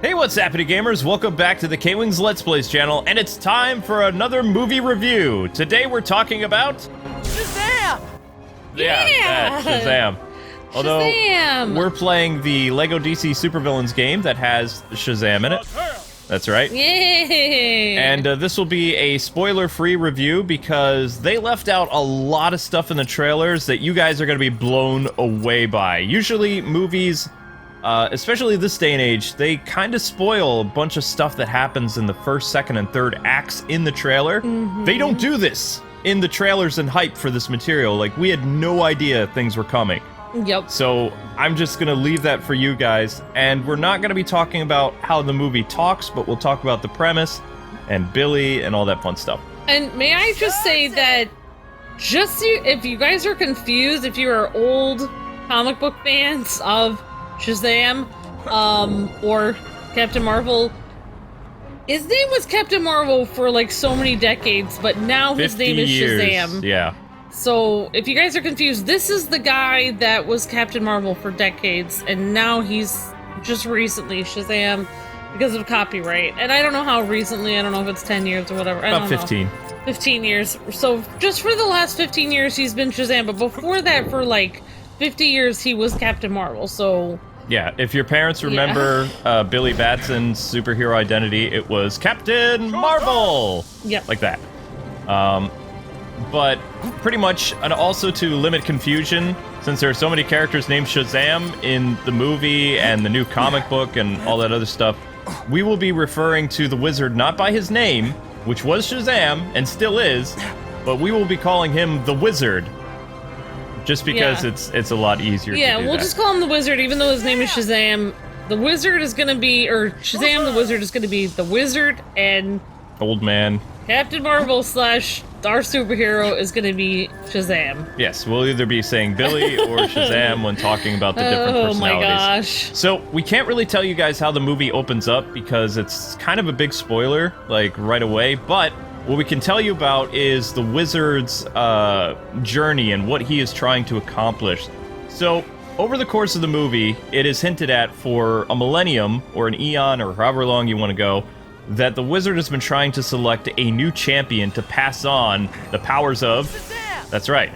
Hey, what's happening, gamers? Welcome back to the Kwings Let's Plays channel, and it's time for another movie review. Today we're talking about Shazam! Yeah, Shazam. Although Shazam! we're playing the Lego DC Supervillains game that has Shazam in it. That's right. Yay! And this will be a spoiler-free review because they left out a lot of stuff in the trailers that you guys are going to be blown away by. Usually movies, especially this day and age, they kind of spoil a bunch of stuff that happens in the first, second, and third acts in the trailer. They don't do this in the trailers and hype for this material. Like, we had no idea things were coming. Yep. So I'm just gonna leave that for you guys, and we're not gonna be talking about how the movie talks, but we'll talk about the premise and Billy and all that fun stuff. And may I just say that, if you guys are confused, if you are old comic book fans of Shazam, or Captain Marvel, his name was Captain Marvel for like so many decades, but now his name is years. Shazam. Yeah. So, if you guys are confused, this is the guy that was Captain Marvel for decades, and now he's just recently Shazam because of copyright. And I don't know how recently, I don't know if it's 10 years or whatever. I About don't 15. know. 15 years. So, just for the last 15 years, he's been Shazam, but before that, for like 50 years, he was Captain Marvel, so... Yeah, if your parents remember Billy Batson's superhero identity, it was Captain Marvel! Yep. Like that. But pretty much, and also to limit confusion, since there are so many characters named Shazam in the movie and the new comic book and all that other stuff, we will be referring to the wizard not by his name, which was Shazam and still is, but we will be calling him the Wizard, just because it's a lot easier to do we'll that. just call him the Wizard, even though his name is Shazam. The Wizard is gonna be, or Shazam the Wizard is gonna be the Wizard, and... Old man. Captain Marvel / our superhero is gonna be Shazam. Yes, we'll either be saying Billy or Shazam when talking about the different personalities. Oh my gosh. So, we can't really tell you guys how the movie opens up because it's kind of a big spoiler, like, right away, but what we can tell you about is the wizard's journey and what he is trying to accomplish. So, over the course of the movie, it is hinted at for a millennium, or an eon, or however long you want to go, that the wizard has been trying to select a new champion to pass on the powers of... Shazam! That's right.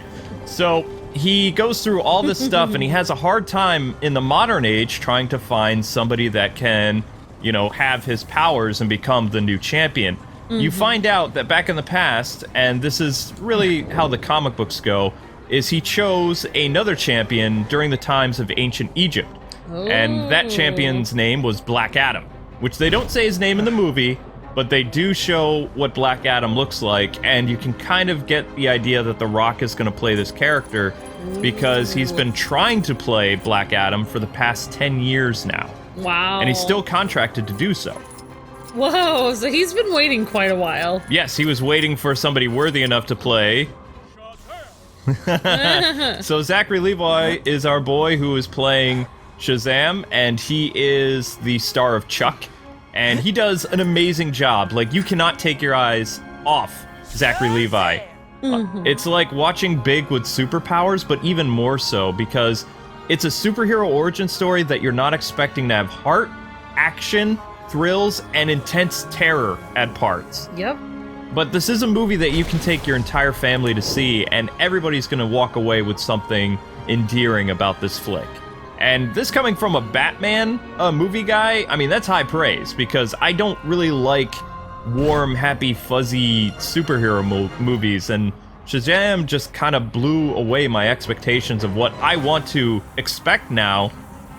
So, he goes through all this stuff, and he has a hard time in the modern age trying to find somebody that can, you know, have his powers and become the new champion. You find out that back in the past, and this is really how the comic books go, is he chose another champion during the times of ancient Egypt. And that champion's name was Black Adam, which they don't say his name in the movie, but they do show what Black Adam looks like, and you can kind of get the idea that The Rock is going to play this character because he's been trying to play Black Adam for the past 10 years now. Wow. And he's still contracted to do so. Whoa, so he's been waiting quite a while. Yes, he was waiting for somebody worthy enough to play. So Zachary Levi is our boy who is playing Shazam, and he is the star of Chuck, and he does an amazing job. Like, you cannot take your eyes off Zachary Levi. It's like watching Big with superpowers, but even more so, because it's a superhero origin story that you're not expecting to have heart, action, thrills, and intense terror at parts. Yep. But this is a movie that you can take your entire family to see, and everybody's gonna walk away with something endearing about this flick. And this coming from a Batman movie guy, I mean, that's high praise, because I don't really like warm, happy, fuzzy superhero movies, and Shazam just kind of blew away my expectations of what I want to expect now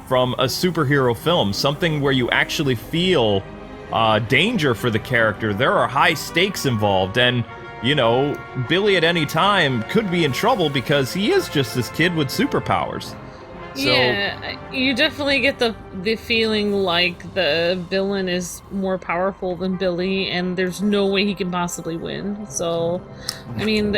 from a superhero film, something where you actually feel danger for the character. There are high stakes involved, and, you know, Billy at any time could be in trouble because he is just this kid with superpowers. So, yeah, you definitely get the feeling like the villain is more powerful than Billy, and there's no way he can possibly win. So, I mean,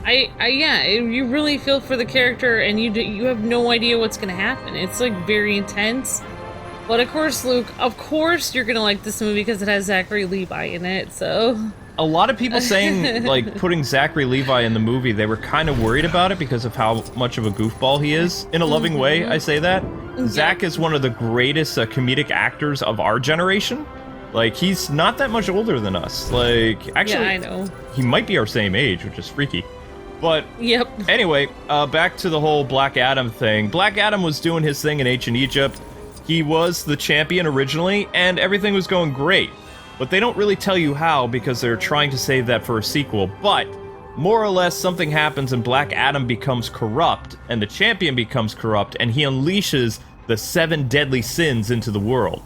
yeah, you really feel for the character, and you have no idea what's gonna happen. It's like very intense. But of course, Luke, of course you're gonna like this movie because it has Zachary Levi in it. So a lot of people saying, like, putting Zachary Levi in the movie, they were kind of worried about it because of how much of a goofball he is. In a loving way, I say that. Zach is one of the greatest comedic actors of our generation. Like, he's not that much older than us. Like, actually, yeah, I know. He might be our same age, which is freaky. But, yep. Anyway, back to the whole Black Adam thing. Black Adam was doing his thing in ancient Egypt. He was the champion originally, and everything was going great. But they don't really tell you how because they're trying to save that for a sequel. But, more or less, something happens and Black Adam becomes corrupt, and the champion becomes corrupt, and he unleashes the 7 deadly sins into the world.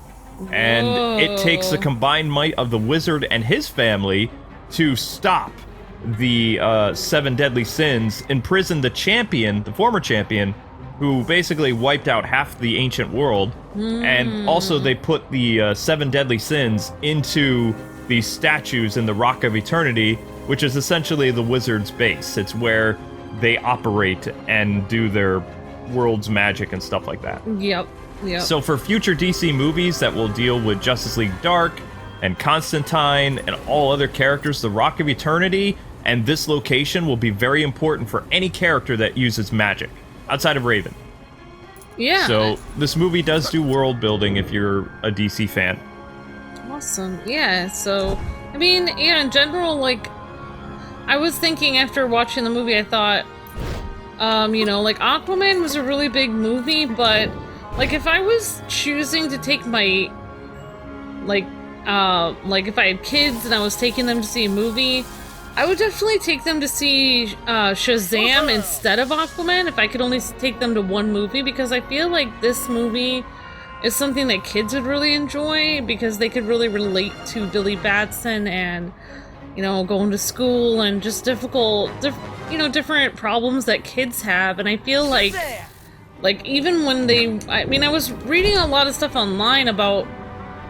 And it takes the combined might of the wizard and his family to stop the 7 deadly sins, imprison the champion, the former champion, who basically wiped out half the ancient world. And also they put the 7 deadly sins into these statues in the Rock of Eternity, which is essentially the wizard's base. It's where they operate and do their world's magic and stuff like that. Yep. Yep. So for future DC movies that will deal with Justice League Dark and Constantine and all other characters, the Rock of Eternity and this location will be very important for any character that uses magic, outside of Raven. Yeah. So this movie does do world building if you're a DC fan. Awesome. Yeah, so, I mean, yeah, in general, like, I was thinking after watching the movie, I thought, you know, like, Aquaman was a really big movie, but like, if I was choosing to take my, like, if I had kids and I was taking them to see a movie, I would definitely take them to see Shazam instead of Aquaman if I could only take them to one movie, because I feel like this movie is something that kids would really enjoy because they could really relate to Billy Batson and, you know, going to school and just difficult, you know, different problems that kids have. And I feel like even when I mean, I was reading a lot of stuff online about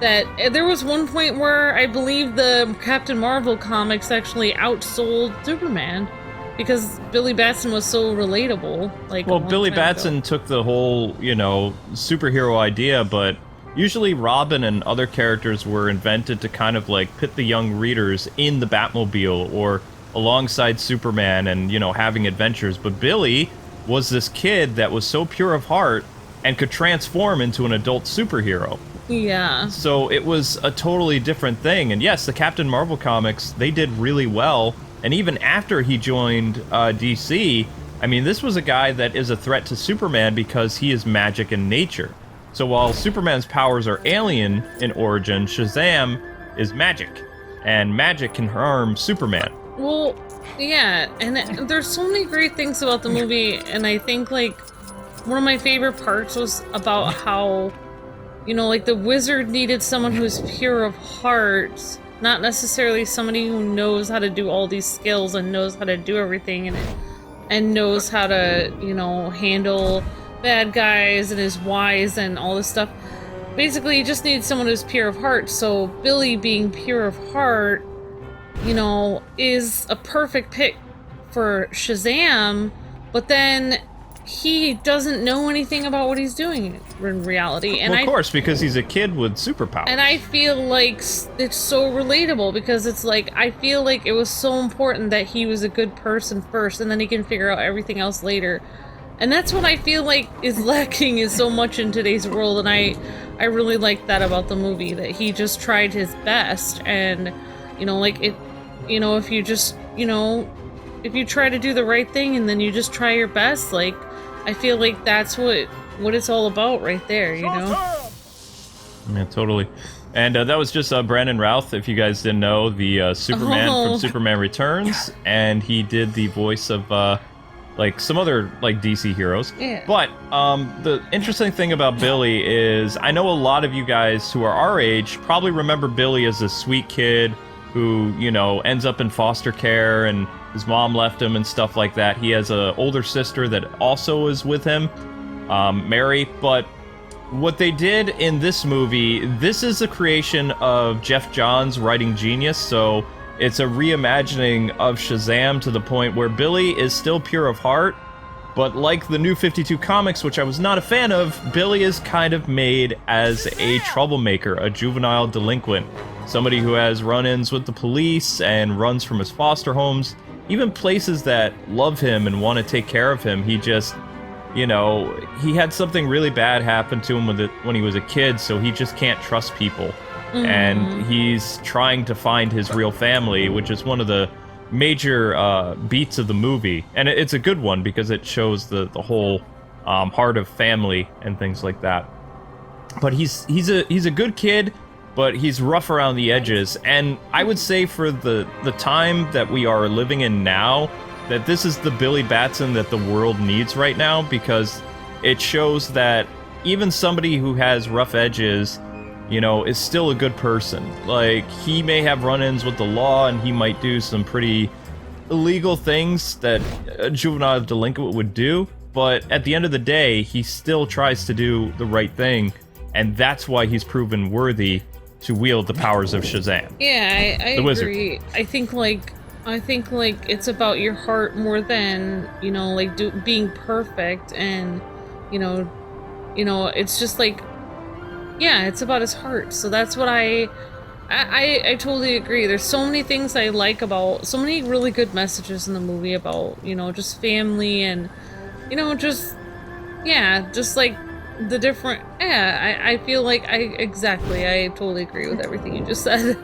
that there was one point where I believe the Captain Marvel comics actually outsold Superman because Billy Batson was so relatable. Like, well, Billy Batson took the whole, you know, superhero idea, but usually Robin and other characters were invented to kind of like put the young readers in the Batmobile or alongside Superman and, you know, having adventures. But Billy was this kid that was so pure of heart and could transform into an adult superhero. Yeah. So it was a totally different thing. And yes, the Captain Marvel comics, they did really well. And even after he joined DC, I mean, this was a guy that is a threat to Superman because he is magic in nature. So while Superman's powers are alien in origin, Shazam is magic. And magic can harm Superman. Well, yeah, and there's so many great things about the movie, and I think, like, one of my favorite parts was about how, you know, like, the wizard needed someone who's pure of heart, not necessarily somebody who knows how to do all these skills and knows how to do everything and knows how to, you know, handle bad guys and is wise and all this stuff. Basically, you just need someone who's pure of heart, so Billy being pure of heart, you know, is a perfect pick for Shazam, but then he doesn't know anything about what he's doing in reality. And well, of course, because he's a kid with superpowers. And I feel like it's so relatable because it's like, I feel like it was so important that he was a good person first and then he can figure out everything else later. And that's what I feel like is lacking is so much in today's world, and I really like that about the movie, that he just tried his best. And, you know, like, it, you know, if you just, you know, if you try to do the right thing and then you just try your best, like, I feel like that's what it's all about right there, you know? Yeah, totally. And that was just Brandon Routh, if you guys didn't know, the Superman from Superman Returns, and he did the voice of like some other like DC heroes. Yeah. But the interesting thing about Billy is I know a lot of you guys who are our age probably remember Billy as a sweet kid who, you know, ends up in foster care and his mom left him and stuff like that. He has an older sister that also is with him, Mary. But what they did in this movie, this is a creation of Jeff Johns' writing genius, so it's a reimagining of Shazam to the point where Billy is still pure of heart, but like the New 52 comics, which I was not a fan of, Billy is kind of made as a troublemaker, a juvenile delinquent. somebody who has run-ins with the police and runs from his foster homes, even places that love him and want to take care of him. He just, you know, he had something really bad happen to him when he was a kid, so he just can't trust people. And he's trying to find his real family, which is one of the major beats of the movie. And it's a good one because it shows the whole heart of family and things like that. But he's a good kid, but he's rough around the edges. And I would say for the time that we are living in now, that this is the Billy Batson that the world needs right now, because it shows that even somebody who has rough edges, you know, is still a good person. Like, he may have run-ins with the law, and he might do some pretty illegal things that a juvenile delinquent would do, but at the end of the day, he still tries to do the right thing, and that's why he's proven worthy to wield the powers of Shazam. Yeah, I agree. Wizard. I think it's about your heart more than, you know, like being perfect, and you know, it's just like, yeah, it's about his heart. So that's what I totally agree. There's so many things I like about, so many really good messages in the movie about, you know, just family and, you know, just, yeah, just like the different, yeah, I feel like I totally agree with everything you just said.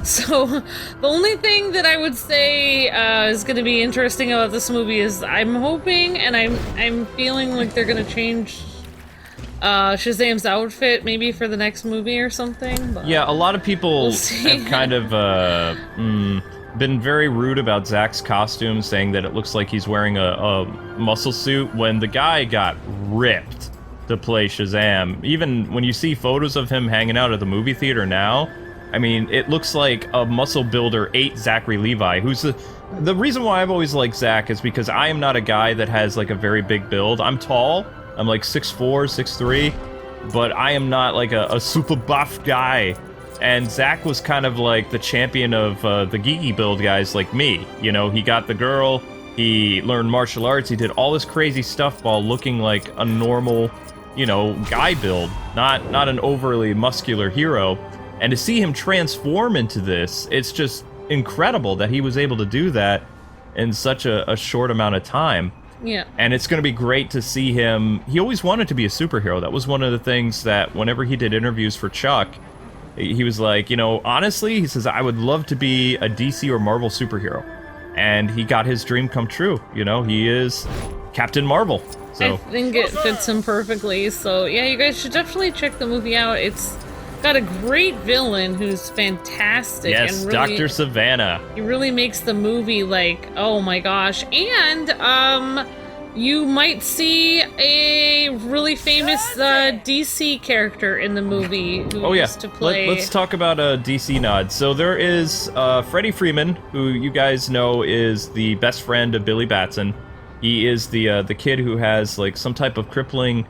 So the only thing that I would say is going to be interesting about this movie is I'm hoping and I'm feeling like they're going to change Shazam's outfit maybe for the next movie or something. But yeah, a lot of people have kind of been very rude about Zach's costume, saying that it looks like he's wearing a muscle suit when the guy got ripped to play Shazam. Even when you see photos of him hanging out at the movie theater now, I mean, it looks like a muscle builder ate Zachary Levi, who's the reason why I've always liked Zach is because I am not a guy that has like a very big build. I'm tall. I'm like 6'4", 6'3", but I am not like a super buff guy. And Zach was kind of like the champion of the geeky build guys like me. You know, he got the girl, he learned martial arts, he did all this crazy stuff while looking like a normal, you know, guy build, not an overly muscular hero. And to see him transform into this, it's just incredible that he was able to do that in such a short amount of time. Yeah. And it's going to be great to see him. He always wanted to be a superhero. That was one of the things that whenever he did interviews for Chuck, he was like, you know, honestly, he says, I would love to be a DC or Marvel superhero. And he got his dream come true. You know, he is Captain Marvel. So I think it fits him perfectly. So yeah, you guys should definitely check the movie out. It's got a great villain who's fantastic. Yes, and really, Dr. Savannah. He really makes the movie like, oh my gosh. And you might see a really famous DC character in the movie who used to play. Let's talk about a DC nod. So there is Freddie Freeman, who you guys know is the best friend of Billy Batson. He is the kid who has like some type of crippling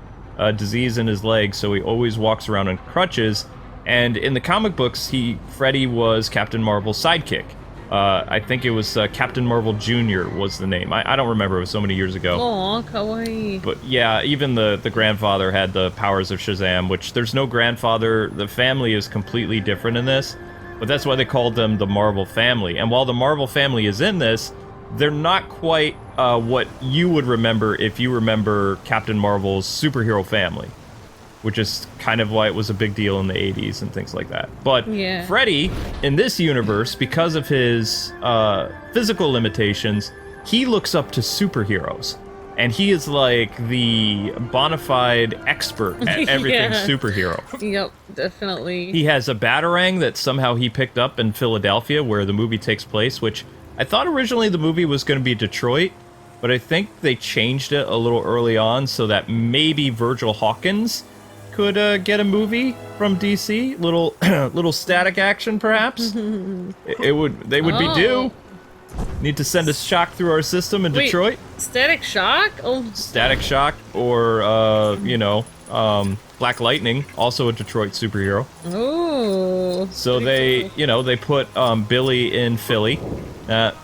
disease in his leg, so he always walks around on crutches. And in the comic books, Freddie was Captain Marvel's sidekick. I think it was Captain Marvel Jr. was the name. I don't remember. It was so many years ago. Aw, kawaii. But yeah, even the grandfather had the powers of Shazam, which there's no grandfather. The family is completely different in this. But that's why they called them the Marvel family. And while the Marvel family is in this, they're not quite what you would remember if you remember Captain Marvel's superhero family, which is kind of why it was a big deal in the 80s and things like that. But yeah. Freddy, in this universe, because of his physical limitations, he looks up to superheroes. And he is like the bona fide expert at everything superhero. Yep, definitely. He has a Batarang that somehow he picked up in Philadelphia, where the movie takes place, which I thought originally the movie was going to be Detroit, but I think they changed it a little early on so that maybe Virgil Hawkins could get a movie from DC. Little static action, perhaps. They would be due. Need to send a shock through our system in Detroit. Static Shock? Oh, Static Shock, or Black Lightning, also a Detroit superhero. Oh. So they, cool. They put Billy in Philly. That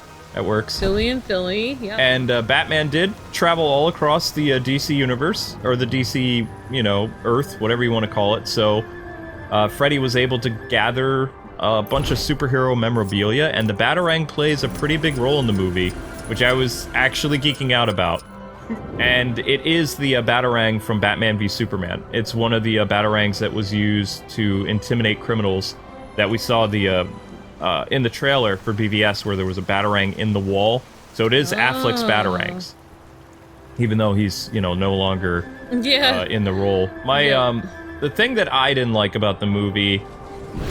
works. Billy in Philly, yeah. And Batman did travel all across the DC universe, or the DC, Earth, whatever you want to call it. So Freddy was able to gather a bunch of superhero memorabilia, and the Batarang plays a pretty big role in the movie, which I was actually geeking out about. And it is the Batarang from Batman v Superman. It's one of the Batarangs that was used to intimidate criminals that we saw in the trailer for BVS, where there was a Batarang in the wall. So it is Affleck's Batarangs, even though he's, no longer in the role. The thing that I didn't like about the movie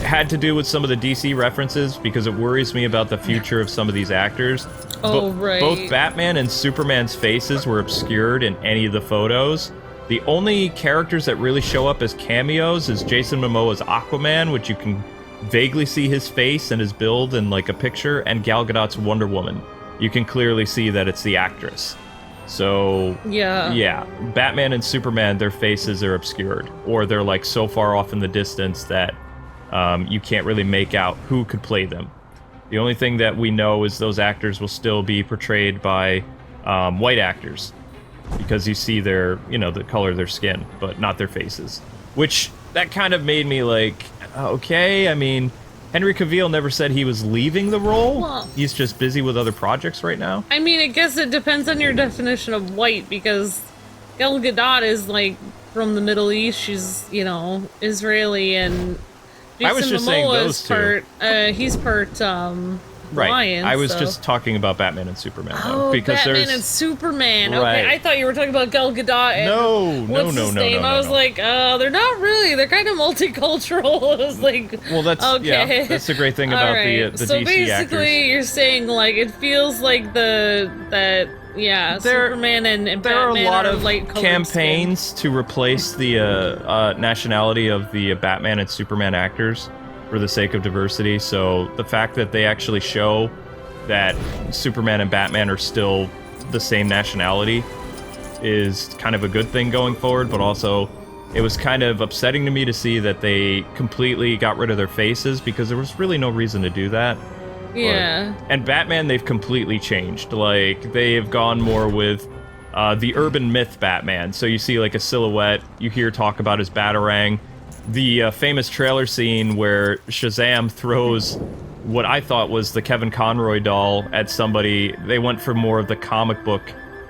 had to do with some of the DC references, because it worries me about the future of some of these actors. Right. Both Batman and Superman's faces were obscured in any of the photos. The only characters that really show up as cameos is Jason Momoa's Aquaman, which you can vaguely see his face and his build in like a picture, and Gal Gadot's Wonder Woman. You can clearly see that it's the actress. So, yeah, Batman and Superman, their faces are obscured, or they're like so far off in the distance that you can't really make out who could play them. The only thing that we know is those actors will still be portrayed by white actors, because you see their, the color of their skin, but not their faces. Which, that kind of made me like, okay, I mean, Henry Cavill never said he was leaving the role. Well, he's just busy with other projects right now. I mean, I guess it depends on your definition of white, because Gal Gadot is, like, from the Middle East. She's, Israeli, and Jason I was just Momoa saying those is part, he's part, right. Lion, I was so. just talking about Batman and Superman, though, because Batman and Superman. Right. Okay, I thought you were talking about Gal Gadot and No. I was like, they're not really. They're kind of multicultural. I was like, well, that's okay. Yeah, that's the great thing about the so DC basically, actors. you're saying like it feels like Superman and Batman there are a lot of light-colored campaigns to replace the nationality of the Batman and Superman actors for the sake of diversity. So the fact that they actually show that Superman and Batman are still the same nationality is kind of a good thing going forward, but also it was kind of upsetting to me to see that they completely got rid of their faces, because there was really no reason to do that. Yeah. And Batman, they've completely changed. Like, they've gone more with the urban myth Batman. So you see, like, a silhouette. You hear talk about his Batarang. The famous trailer scene where Shazam throws what I thought was the Kevin Conroy doll at somebody. They went for more of the comic book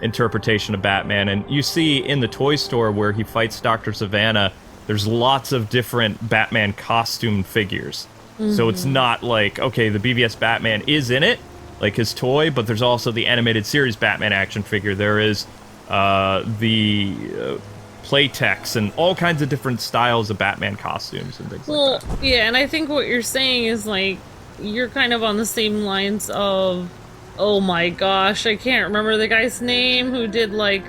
interpretation of Batman. And you see in the toy store where he fights Dr. Savannah, there's lots of different Batman costume figures. So it's not like, okay, the BVS Batman is in it, like his toy, but there's also the animated series Batman action figure. There is the Playtex and all kinds of different styles of Batman costumes and things like that. Well, yeah, and I think what you're saying is, like, you're kind of on the same lines of, oh my gosh, I can't remember the guy's name who did, like,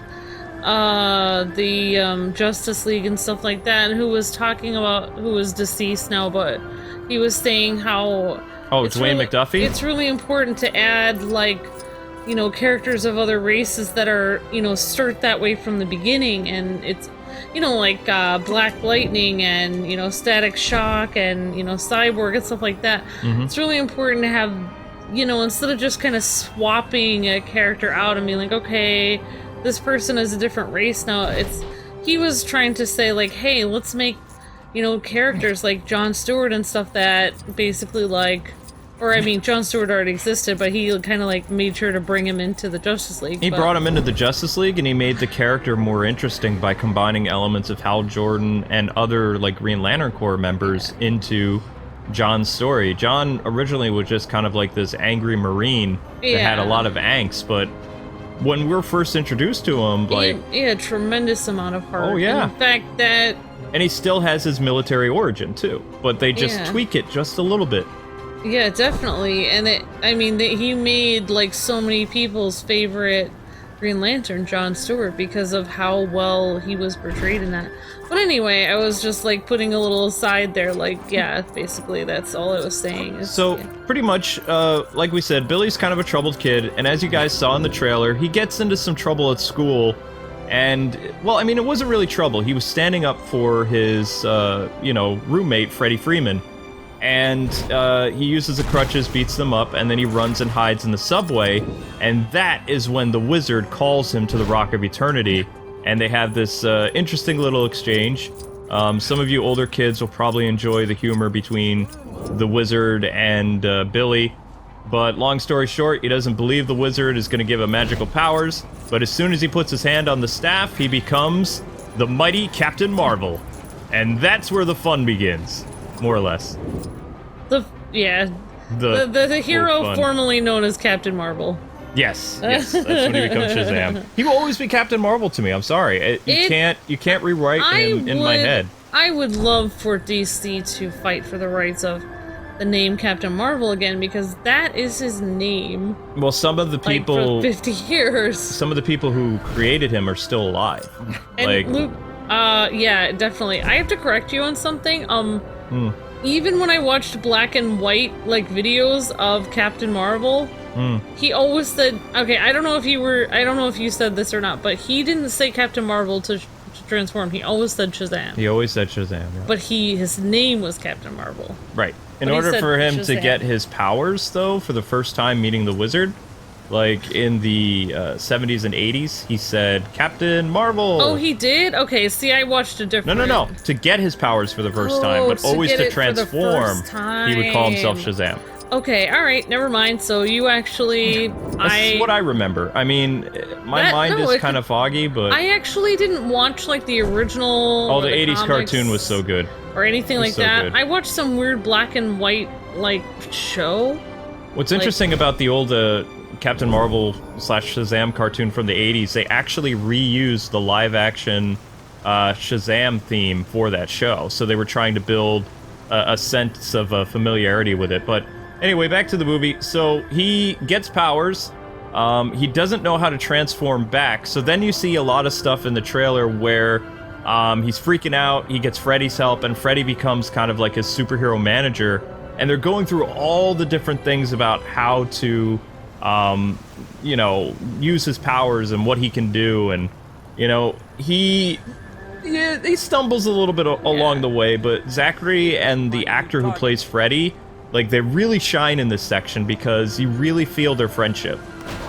the Justice League and stuff like that, and who was talking about, who was deceased now, but he was saying how... Oh, Dwayne McDuffie? It's really important to add, like, characters of other races that are, start that way from the beginning, and it's, like, Black Lightning and, Static Shock and, Cyborg and stuff like that. It's really important to have, instead of just kind of swapping a character out and being like, okay, this person is a different race now, he was trying to say, like, hey, let's make, characters like Jon Stewart and stuff that basically, like, or, I mean, Jon Stewart already existed, but he kind of, like, made sure to bring him into the Justice League. He brought him into the Justice League, and he made the character more interesting by combining elements of Hal Jordan and other, like, Green Lantern Corps members into Jon's story. Jon originally was just kind of like this angry Marine that had a lot of angst, but when we were first introduced to him, like... He had a tremendous amount of heart. Oh, yeah. And the fact that... And he still has his military origin, too, but they just tweak it just a little bit. Yeah, definitely. And he made, like, so many people's favorite Green Lantern, Jon Stewart, because of how well he was portrayed in that. But anyway, I was just, like, putting a little aside there, like, yeah, basically that's all I was saying. So, pretty much, like we said, Billy's kind of a troubled kid, and as you guys saw in the trailer, he gets into some trouble at school, and, well, I mean, it wasn't really trouble. He was standing up for his, roommate, Freddie Freeman. And he uses the crutches, beats them up, and then he runs and hides in the subway. And that is when the wizard calls him to the Rock of Eternity. And they have this interesting little exchange. Some of you older kids will probably enjoy the humor between the wizard and Billy. But long story short, he doesn't believe the wizard is going to give him magical powers. But as soon as he puts his hand on the staff, he becomes the mighty Captain Marvel. And that's where the fun begins, more or less. The hero fun. formerly known as Captain Marvel. Yes, that's when he becomes Shazam. He will always be Captain Marvel to me. I'm sorry, you can't rewrite him in my head. I would love for DC to fight for the rights of the name Captain Marvel again, because that is his name. Well, some of the people, for 50 years. Some of the people who created him are still alive. And Luke, yeah, definitely. I have to correct you on something. Even when I watched black and white videos of Captain Marvel, he always said, okay, I don't know if you said this or not, but he didn't say Captain Marvel to transform. He always said Shazam. He always said Shazam. Yeah. But his name was Captain Marvel. Right. In order for him to get his powers, though, for the first time meeting the wizard, like in the 70s and 80s, he said Captain Marvel. Oh, he did? Okay, see, I watched a different... No. To get his powers for the first time, but always to transform, he would call himself Shazam. Okay, alright, never mind. So you actually... That's what I remember. I mean, my mind is kind of foggy, but... I actually didn't watch, the original... Oh, the 80s cartoon was so good. Or anything like that. Good. I watched some weird black and white, show. What's interesting about the old Captain Marvel / Shazam cartoon from the 80s, they actually reused the live-action Shazam theme for that show. So they were trying to build a sense of familiarity with it. But anyway, back to the movie. So he gets powers. He doesn't know how to transform back. So then you see a lot of stuff in the trailer where he's freaking out. He gets Freddy's help, and Freddy becomes kind of like his superhero manager. And they're going through all the different things about how to, use his powers and what he can do. And, he stumbles a little bit along the way, but Zachary and the actor who plays Freddy, they really shine in this section because you really feel their friendship.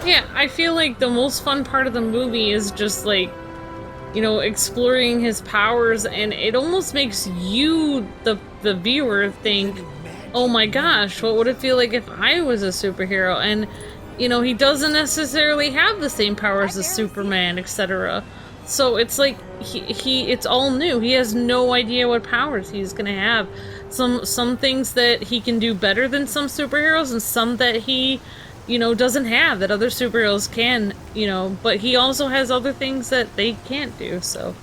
Yeah, I feel like the most fun part of the movie is just, exploring his powers, and it almost makes you, the viewer, think, oh my gosh, what would it feel like if I was a superhero? And, he doesn't necessarily have the same powers as Superman, etc. So it's like, it's all new. He has no idea what powers he's gonna have. Some things that he can do better than some superheroes, and some that he, doesn't have, that other superheroes can, but he also has other things that they can't do. So,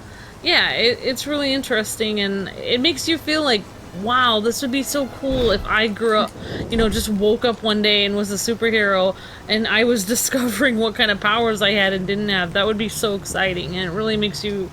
yeah, it's really interesting, and it makes you feel like, wow, this would be so cool if I grew up, just woke up one day and was a superhero, and I was discovering what kind of powers I had and didn't have. That would be so exciting, and it really makes you,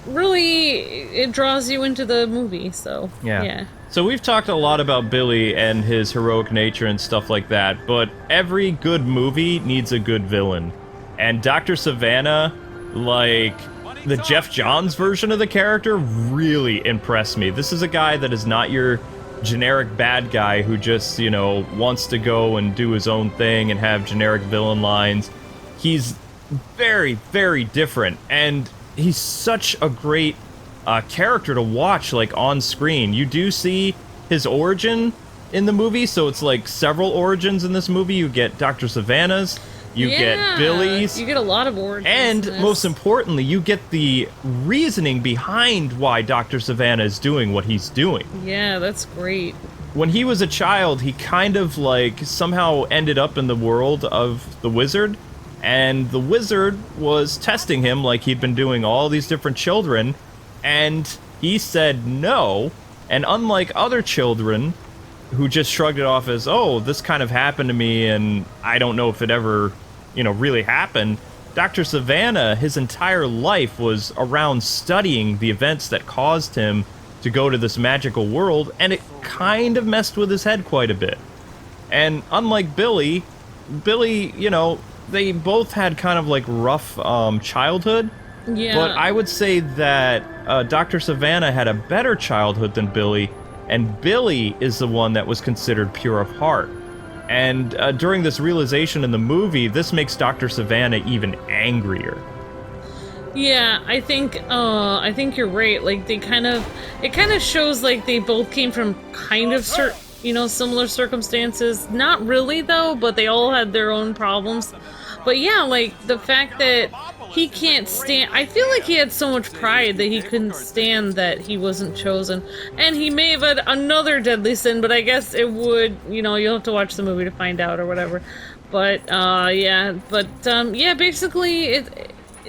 it draws you into the movie, so, yeah. So we've talked a lot about Billy and his heroic nature and stuff like that, but every good movie needs a good villain. And Dr. Savannah, the Jeff Johns version of the character, really impressed me. This is a guy that is not your generic bad guy who just, wants to go and do his own thing and have generic villain lines. He's very, very different, and he's such a great character to watch, on screen. You do see his origin in the movie, so it's several origins in this movie. You get Dr. Savannah's, you get Billy's, you get a lot of origins, and most importantly, you get the reasoning behind why Dr. Savannah is doing what he's doing. Yeah, that's great. When he was a child, he kind of somehow ended up in the world of the wizard, and the wizard was testing him like he'd been doing all these different children. And he said no, and unlike other children who just shrugged it off as, oh, this kind of happened to me, and I don't know if it ever, really happened, Dr. Savannah, his entire life was around studying the events that caused him to go to this magical world, and it kind of messed with his head quite a bit. And unlike Billy, they both had kind of rough childhood. Yeah. But I would say that Dr. Savannah had a better childhood than Billy, and Billy is the one that was considered pure of heart. And during this realization in the movie, this makes Dr. Savannah even angrier. Yeah, I think you're right. Like it kind of shows like they both came from kind of similar circumstances. Not really though, but they all had their own problems. But yeah, like the fact that he can't stand, I feel like he had so much pride that he couldn't stand that he wasn't chosen. And he may have had another deadly sin, but I guess it would, you'll have to watch the movie to find out or whatever. But yeah, basically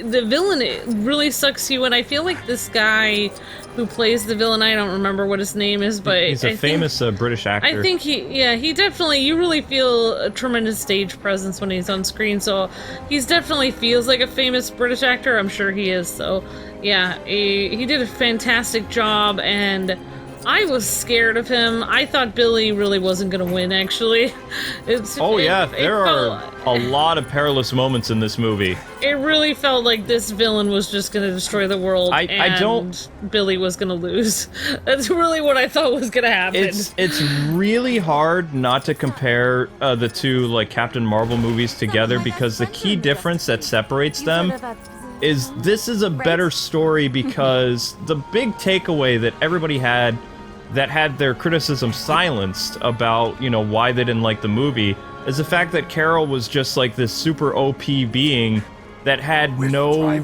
the villain, it really sucks you, and I feel like this guy who plays the villain, I don't remember what his name is, but he's a famous British actor. I think he definitely, you really feel a tremendous stage presence when he's on screen, so he's definitely feels like a famous British actor. I'm sure he is, so yeah, he did a fantastic job, and I was scared of him. I thought Billy really wasn't gonna win, actually. There are a lot of perilous moments in this movie. It really felt like this villain was just gonna destroy the world, and Billy was gonna lose. That's really what I thought was gonna happen. It's really hard not to compare the two, like, Captain Marvel movies together, because the key difference that separates them is this is a better story, because the big takeaway that everybody had that had their criticism silenced about, why they didn't like the movie is the fact that Carol was just like this super OP being that had no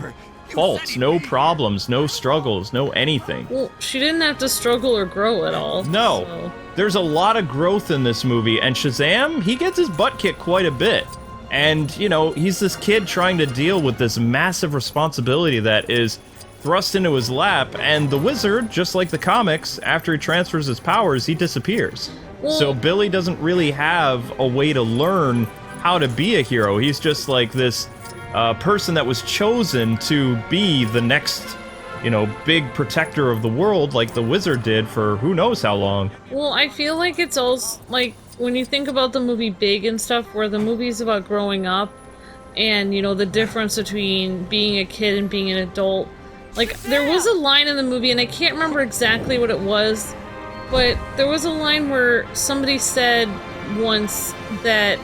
faults, no problems, no struggles, no anything. Well, she didn't have to struggle or grow at all. No. So. There's a lot of growth in this movie, and Shazam, he gets his butt kicked quite a bit. And, he's this kid trying to deal with this massive responsibility that is thrust into his lap, and the wizard, just like the comics, after he transfers his powers, he disappears. Well, so Billy doesn't really have a way to learn how to be a hero. He's just like this person that was chosen to be the next, big protector of the world, like the wizard did for who knows how long. Well, I feel like it's also, like, when you think about the movie Big and stuff, where the movie's about growing up, and, the difference between being a kid and being an adult. Like, there was a line in the movie, and I can't remember exactly what it was, but there was a line where somebody said once that,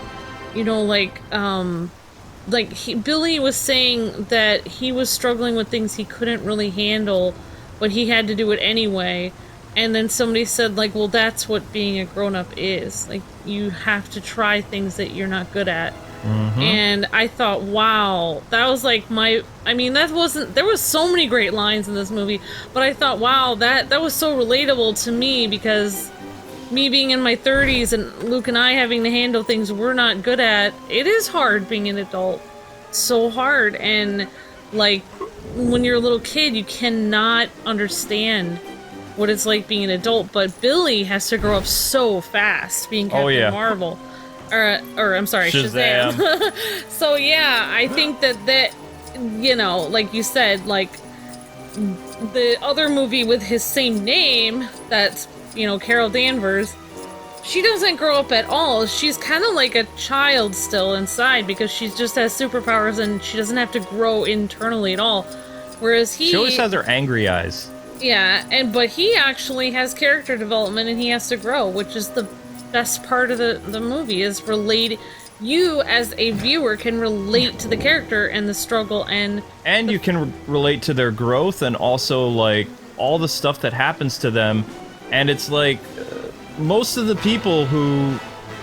Billy was saying that he was struggling with things he couldn't really handle, but he had to do it anyway. And then somebody said, like, well, that's what being a grown-up is. Like, you have to try things that you're not good at. Mm-hmm. And I thought, wow, that was like there was so many great lines in this movie, but I thought, wow, that was so relatable to me, because me being in my 30s and Luke and I having to handle things we're not good at, it is hard being an adult. So hard. And, like, when you're a little kid, you cannot understand what it's like being an adult, but Billy has to grow up so fast being Captain Marvel. Or I'm sorry, Shazam. So yeah, I think that like you said, like the other movie with his same name, that's, Carol Danvers, she doesn't grow up at all. She's kind of like a child still inside, because she just has superpowers and she doesn't have to grow internally at all. Whereas she always has her angry eyes. Yeah, but he actually has character development and he has to grow, which is the best part of the movie, is you as a viewer can relate to the character and the struggle, and you can relate to their growth, and also, like, all the stuff that happens to them. And it's like, most of the people who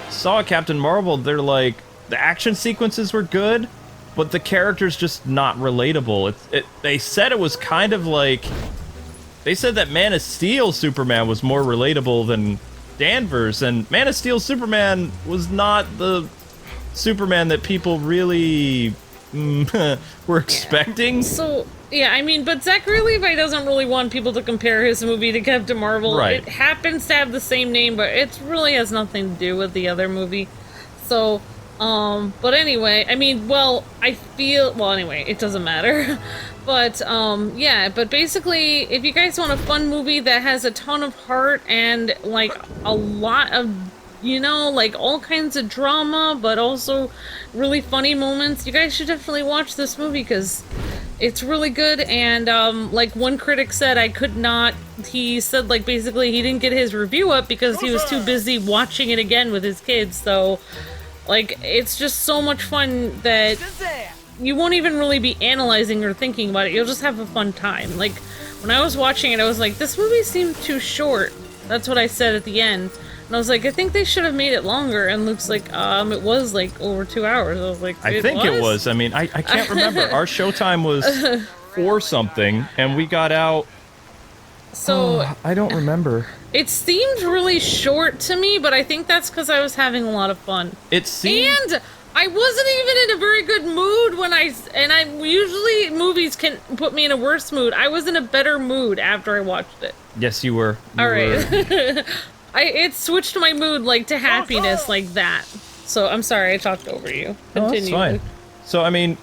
saw Captain Marvel, they're like, the action sequences were good, but the character's just not relatable. They said it was kind of like, they said that Man of Steel Superman was more relatable than Danvers, and Man of Steel Superman was not the Superman that people really were expecting. So, yeah, but Zachary Levi doesn't really want people to compare his movie to Captain Marvel. Right. It happens to have the same name, but it really has nothing to do with the other movie. So, but anyway, anyway, it doesn't matter. But, but basically, if you guys want a fun movie that has a ton of heart and, like, a lot of, like, all kinds of drama, but also really funny moments, you guys should definitely watch this movie, because it's really good. And, like, one critic said he said, like, basically he didn't get his review up because he was too busy watching it again with his kids, so, like, it's just so much fun that you won't even really be analyzing or thinking about it. You'll just have a fun time. Like, when I was watching it, I was like, this movie seemed too short. That's what I said at the end. And I was like, I think they should have made it longer. And Luke's like, it was like over 2 hours. I was like, I think it was. I mean, I can't remember. Our showtime was 4 something, and we got out. So I don't remember. It seemed really short to me, but I think that's because I was having a lot of fun. It seemed. And I wasn't even in a very good mood when I usually movies can put me in a worse mood. I was in a better mood after I watched it. Yes, you were. All right. It switched my mood like to happiness like that. So I'm sorry I talked over you. Continue. Oh, that's fine. So I mean,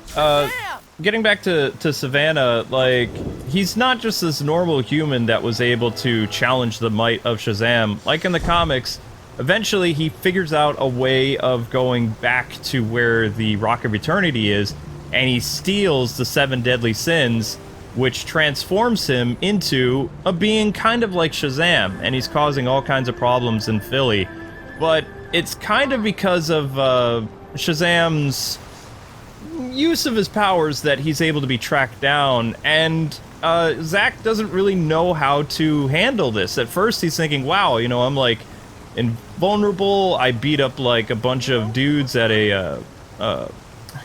getting back to Savannah, like, he's not just this normal human that was able to challenge the might of Shazam. Like in the comics, eventually he figures out a way of going back to where the Rock of Eternity is, and he steals the 7 deadly sins, which transforms him into a being kind of like Shazam, and he's causing all kinds of problems in Philly. But it's kind of because of Shazam's use of his powers that he's able to be tracked down, and Zach doesn't really know how to handle this. At first he's thinking, wow, you know, I'm like invulnerable, I beat up like a bunch of dudes at a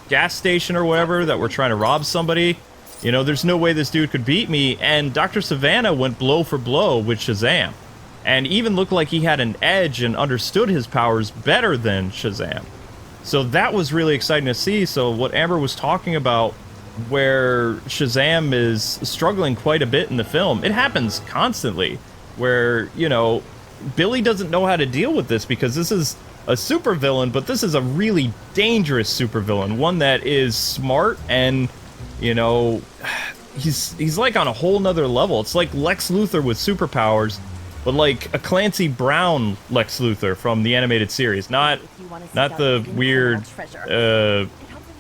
gas station or whatever that were trying to rob somebody. You know, there's no way this dude could beat me, and Dr. Savannah went blow for blow with Shazam, and even looked like he had an edge and understood his powers better than Shazam. So that was really exciting to see. So what Amber was talking about, where Shazam is struggling quite a bit in the film, it happens constantly, where, you know, Billy doesn't know how to deal with this because this is a supervillain, but this is a really dangerous supervillain, one that is smart and, you know, he's like on a whole nother level. It's like Lex Luthor with superpowers, but like a Clancy Brown Lex Luthor from the animated series, not the weird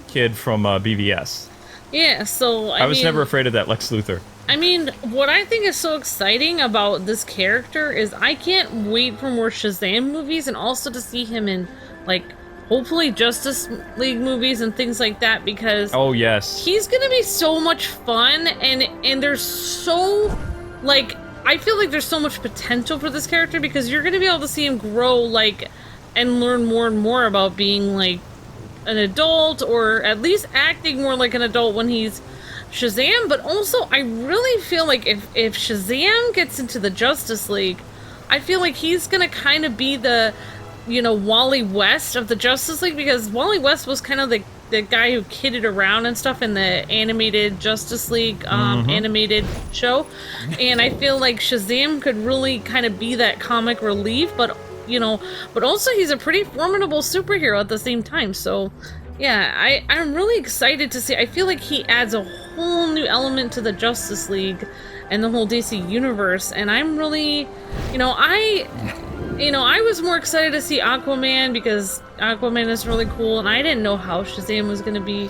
kid from BVS. Yeah, so I was never afraid of that Lex Luthor. I mean, what I think is so exciting about this character is I can't wait for more Shazam movies, and also to see him in, like, hopefully Justice League movies and things like that, because oh yes, he's gonna be so much fun, and there's so, like, I feel like there's so much potential for this character, because you're gonna be able to see him grow, like, and learn more and more about being, like, an adult, or at least acting more like an adult when he's Shazam. But also, I really feel like if Shazam gets into the Justice League, I feel like he's gonna kind of be the, you know, Wally West of the Justice League, because Wally West was kind of the guy who kidded around and stuff in the animated Justice League animated show, and I feel like Shazam could really kind of be that comic relief, but, you know, but also he's a pretty formidable superhero at the same time. So yeah, I'm really excited to see. I feel like he adds a whole new element to the Justice League and the whole DC universe, and I'm really, I was more excited to see Aquaman, because Aquaman is really cool, and I didn't know how Shazam was going to be.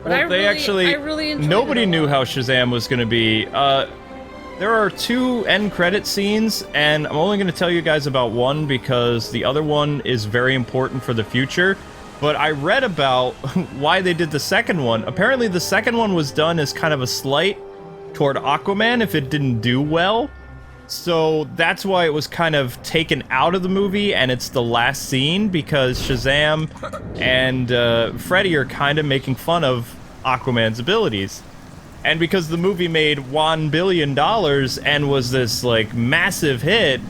But well, I really enjoyed nobody knew how Shazam was going to be. There are 2 end credit scenes, and I'm only going to tell you guys about one because the other one is very important for the future. But I read about why they did the second one. Apparently the second one was done as kind of a slight toward Aquaman if it didn't do well. So that's why it was kind of taken out of the movie, and it's the last scene, because Shazam and Freddy are kind of making fun of Aquaman's abilities. And because the movie made $1 billion and was this, like, massive hit,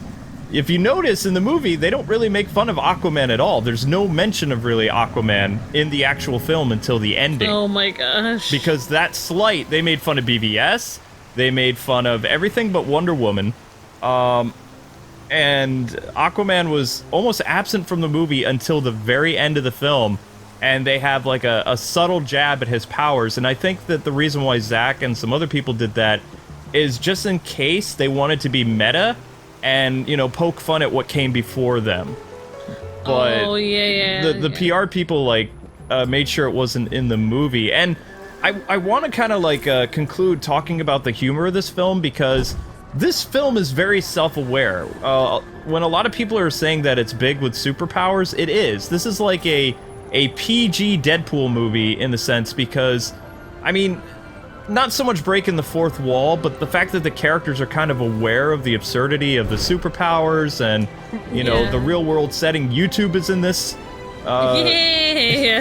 if you notice in the movie, they don't really make fun of Aquaman at all. There's no mention of really Aquaman in the actual film until the ending. Oh my gosh. Because that slight, they made fun of BVS, they made fun of everything but Wonder Woman, and Aquaman was almost absent from the movie until the very end of the film, and they have like a subtle jab at his powers, and I think that the reason why Zach and some other people did that is just in case they wanted to be meta and, you know, poke fun at what came before them. But oh, yeah. The PR people, like, made sure it wasn't in the movie. And I want to kind of, like, conclude talking about the humor of this film, because this film is very self-aware. When a lot of people are saying that it's big with superpowers, it is. This is like a a PG Deadpool movie in the sense because, I mean, not so much breaking the fourth wall, but the fact that the characters are kind of aware of the absurdity of the superpowers and, you know, the real world setting. YouTube is in this.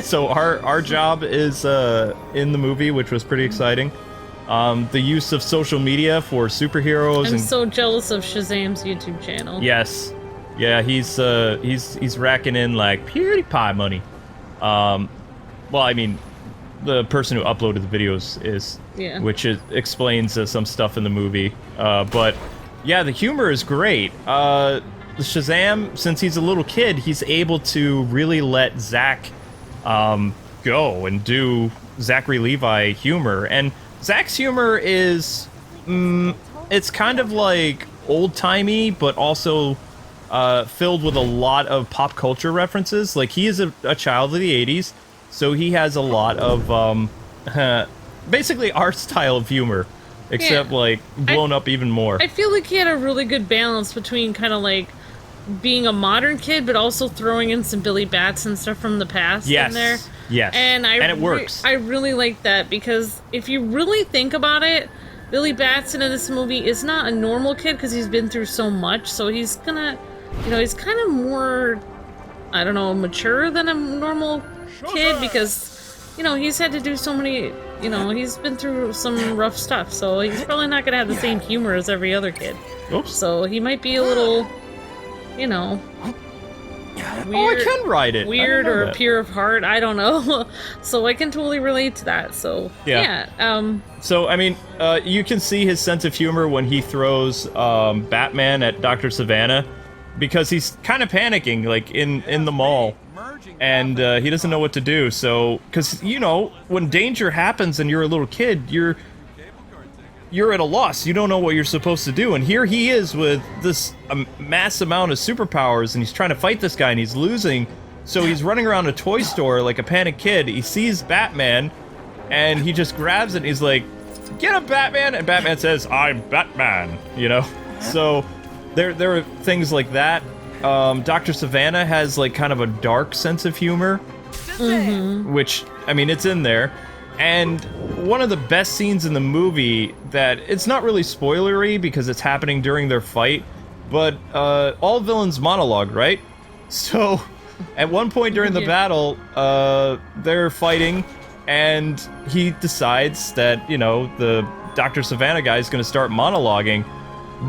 So our job is in the movie, which was pretty exciting. The use of social media for superheroes. I'm so jealous of Shazam's YouTube channel. Yes. Yeah, he's racking in like PewDiePie money. Well, I mean, the person who uploaded the videos is, which explains some stuff in the movie. But yeah, the humor is great. The Shazam, since he's a little kid, he's able to really let Zach go and do Zachary Levi humor. And Zach's humor is, it's kind of like old-timey, but also filled with a lot of pop culture references. Like, he is a child of the 80s, so he has a lot of, basically our style of humor, except, like, blown up even more. I feel like he had a really good balance between kind of, like, being a modern kid, but also throwing in some Billy Batson stuff from the past in there. Yes, and it works. I really like that, because if you really think about it, Billy Batson in this movie is not a normal kid because he's been through so much, so he's gonna, you know, he's kind of more, I don't know, mature than a normal kid because, you know, he's had to do so many, you know, he's been through some rough stuff, so he's probably not gonna have the same humor as every other kid. Oops. So he might be a little, you know, weird, I can ride it. Weird or pure of heart, I don't know. So I can totally relate to that. So so I mean, you can see his sense of humor when he throws Batman at Dr. Savannah, because he's kind of panicking, like in the mall, and he doesn't know what to do. So, because you know, when danger happens and you're a little kid, you're at a loss. You don't know what you're supposed to do. And here he is with this mass amount of superpowers, and he's trying to fight this guy, and he's losing. So he's running around a toy store like a panicked kid. He sees Batman, and he just grabs it, and he's like, "Get him, Batman!" And Batman says, "I'm Batman," you know? So there are things like that. Dr. Savannah has like kind of a dark sense of humor, which, I mean, it's in there. And one of the best scenes in the movie that, it's not really spoilery because it's happening during their fight, but all villains monologue, right? So at one point during the battle, they're fighting, and he decides that, you know, the Dr. Savannah guy is going to start monologuing.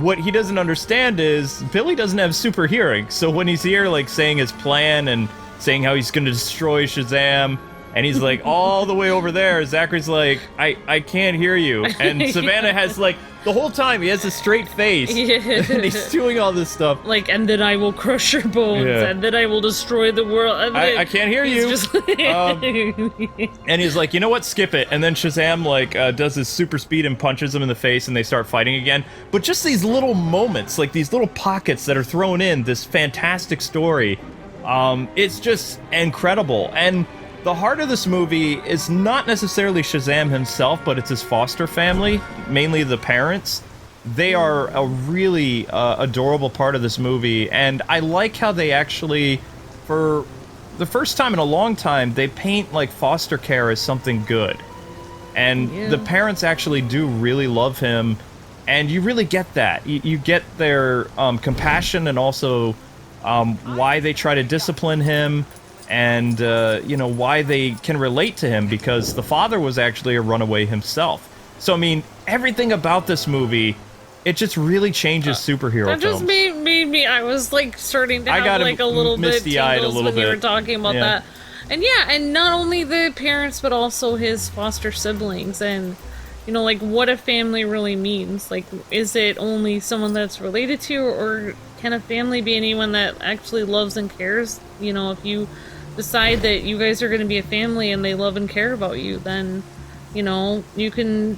What he doesn't understand is Billy doesn't have super hearing, so when he's here, like, saying his plan and saying how he's going to destroy Shazam, and he's like, all the way over there, Zachary's like, I can't hear you. And Savannah has, like, the whole time, he has a straight face. And he's doing all this stuff. Like, and then I will crush your bones, and then I will destroy the world. And I can't hear you. Just and he's like, you know what, skip it. And then Shazam, like, does his super speed and punches him in the face, and they start fighting again. But just these little moments, like these little pockets that are thrown in, this fantastic story, it's just incredible. And the heart of this movie is not necessarily Shazam himself, but it's his foster family, mainly the parents. They are a really adorable part of this movie, and I like how they actually, for the first time in a long time, they paint like foster care as something good. And the parents actually do really love him, and you really get that. You get their compassion, and also why they try to discipline him, and you know, why they can relate to him, because the father was actually a runaway himself. So I mean, everything about this movie, it just really changes superhero films. That just made me, I was like starting to have like a little bit misty-eyed tingles when you were talking about that. And and not only the parents, but also his foster siblings, and you know, like, what a family really means. Like, is it only someone that's related to, or can a family be anyone that actually loves and cares? You know, if you decide that you guys are going to be a family and they love and care about you, then, you know, you can,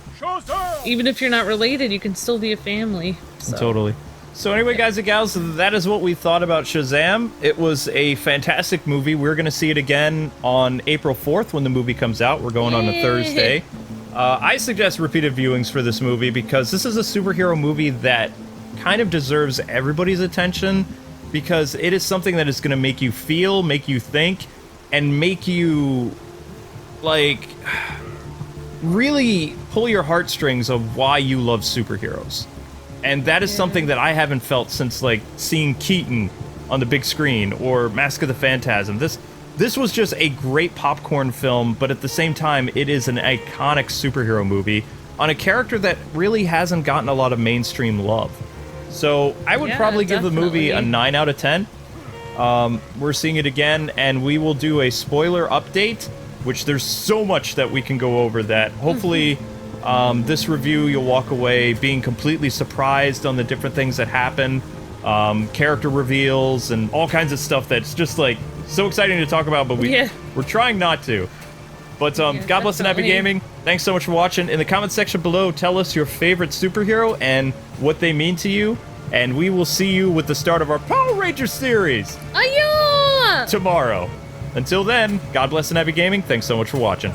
even if you're not related, you can still be a family. So. Totally. So anyway, guys and gals, that is what we thought about Shazam. It was a fantastic movie. We're going to see it again on April 4th when the movie comes out. We're going on a Thursday. I suggest repeated viewings for this movie because this is a superhero movie that kind of deserves everybody's attention, because it is something that is going to make you feel, make you think, and make you, like, really pull your heartstrings of why you love superheroes. And that is something that I haven't felt since, like, seeing Keaton on the big screen or Mask of the Phantasm. This was just a great popcorn film, but at the same time, it is an iconic superhero movie on a character that really hasn't gotten a lot of mainstream love. So I would probably give the movie a 9 out of 10. We're seeing it again, and we will do a spoiler update, which there's so much that we can go over that hopefully this review you'll walk away being completely surprised on the different things that happen, character reveals, and all kinds of stuff that's just like so exciting to talk about, but we're trying not to. But God bless and happy gaming. Thanks so much for watching. In the comment section below, tell us your favorite superhero and what they mean to you. And we will see you with the start of our Power Rangers series tomorrow. Until then, God bless and happy gaming. Thanks so much for watching.